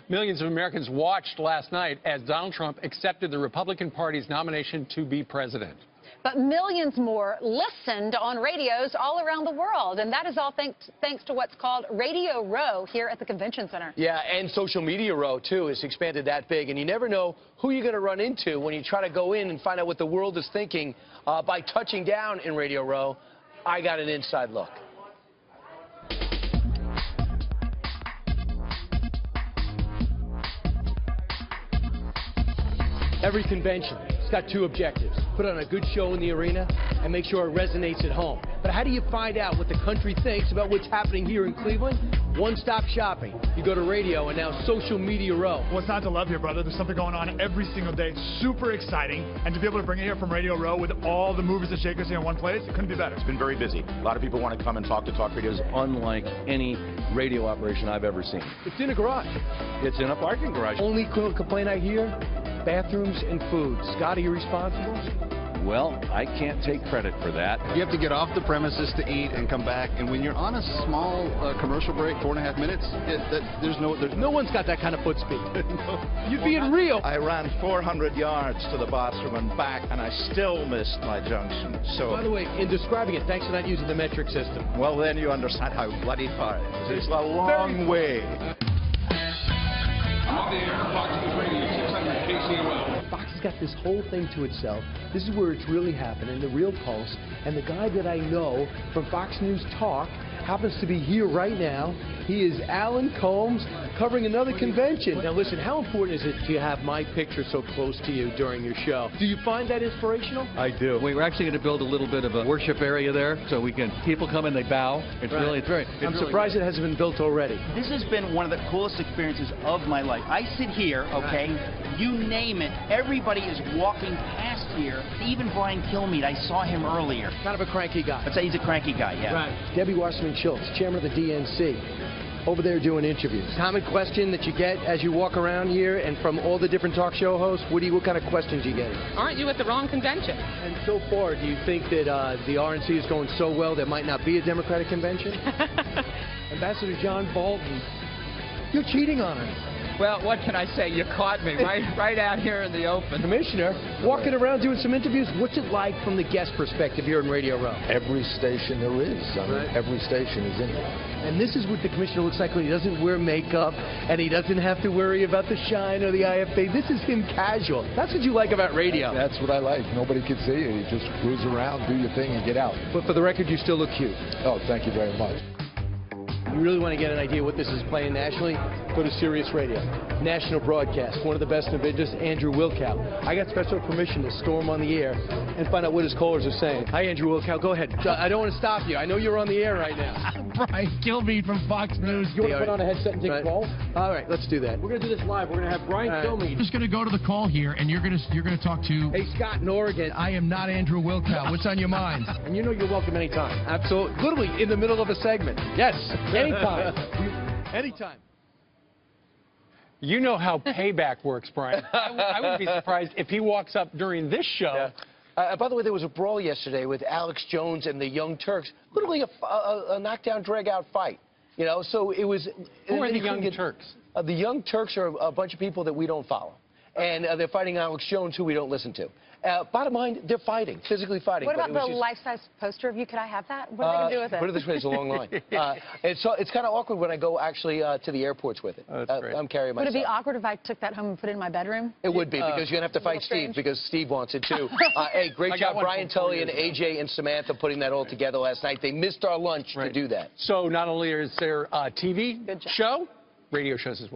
Millions of Americans watched last night as Donald Trump accepted the Republican Party's nomination to be president. But millions more listened on radios all around the world, and that is all thanks to what's called Radio Row here at the Convention Center. Yeah, and social media row, too, has expanded that big, and you never know who you're going to run into when you try to go in and find out what the world is thinking by touching down in Radio Row. I got an inside look. Every convention has got two objectives: put on a good show in the arena and make sure it resonates at home. But how do you find out what the country thinks about what's happening here in Cleveland? One-stop shopping. You go to radio and now social media row. What's not to love here, brother? There's something going on every single day. It's super exciting. And to be able to bring it here from Radio Row with all the movers and shakers here in one place, it couldn't be better. It's been very busy. A lot of people want to come and talk to talk radios, unlike any radio operation I've ever seen. It's in a garage. It's in a parking garage. Only complaint I hear: bathrooms and food. Scott, are you responsible? Well, I can't take credit for that. You have to get off the premises to eat and come back, and when you're on a small commercial break, 4.5 minutes, there's no one's got that kind of foot speed. You're being real. I ran 400 yards to the bathroom and back, and I still missed my junction. So, by the way, in describing it, thanks for not using the metric system. Well, then you understand how bloody far it is. It's a long way. I'm on the air, Fox News Radio, 600 KCOL. Fox has got this whole thing to itself. This is where it's really happening, the real pulse. And the guy that I know from Fox News Talk happens to be here right now. He is Alan Combs, covering another convention. Now listen, how important is it to have my picture so close to you during your show? Do you find that inspirational? I do. We're actually going to build a little bit of a worship area there, so we can, people come in, they bow. It's right. I'm surprised it hasn't been built already. This has been one of the coolest experiences of my life. I sit here, okay, you name it, everybody is walking past here. Even Brian Kilmeade, I saw him earlier. Kind of a cranky guy. I'd say he's a cranky guy, yeah. Right. Debbie Wasserman Schultz, chairman of the DNC. Over there doing interviews. Common question that you get as you walk around here, and from all the different talk show hosts, what kind of questions you get? Aren't you at the wrong convention? And so far, do you think that the RNC is going so well there might not be a Democratic convention? Ambassador John Bolton, you're cheating on us. Well, what can I say? You caught me right out here in the open. Commissioner, walking around doing some interviews, what's it like from the guest perspective here in Radio Row? Every station there is. I mean, every station is in here. And this is what the commissioner looks like when he doesn't wear makeup and he doesn't have to worry about the shine or the IFA. This is him casual. That's what you like about radio. That's what I like. Nobody can see you. You just cruise around, do your thing, and get out. But for the record, you still look cute. Oh, thank you very much. You really want to get an idea what this is playing nationally? Go to Sirius Radio. National broadcast. One of the best in the business, Andrew Wilkow. I got special permission to storm on the air and find out what his callers are saying. Hi, Andrew Wilkow. Go ahead. I don't want to stop you. I know you're on the air right now. Brian Kilmeade from Fox News. You want to put on a headset and take a call? All right, let's do that. We're going to do this live. We're going to have Brian Kilmeade. I'm just going to go to the call here, and you're going to talk to... Hey, Scott in Oregon. I am not Andrew Wilkow. What's on your mind? And you know you're welcome anytime. Absolutely. Literally in the middle of a segment. Yes, anytime. Anytime. You know how payback works, Brian. I would be surprised if he walks up during this show. Yeah. By the way, there was a brawl yesterday with Alex Jones and the Young Turks. Literally a knockdown, drag-out fight. You know, so it was... Who are the Young Turks? The Young Turks are a bunch of people that we don't follow. And they're fighting Alex Jones, who we don't listen to. Bottom line, they're fighting, physically fighting. What about the life-size poster of you? Could I have that? What are they going to do with it? Put it this way, it's a long line. It's kind of awkward when I go actually to the airports with it. Oh, that's great. I'm carrying myself. Would it be awkward if I took that home and put it in my bedroom? It would be, because you're going to have to fight Steve, because Steve wants it too. Hey, great job, Brian Tully and AJ and Samantha putting that all together last night. They missed our lunch to do that. So not only is there a TV show, radio shows as well.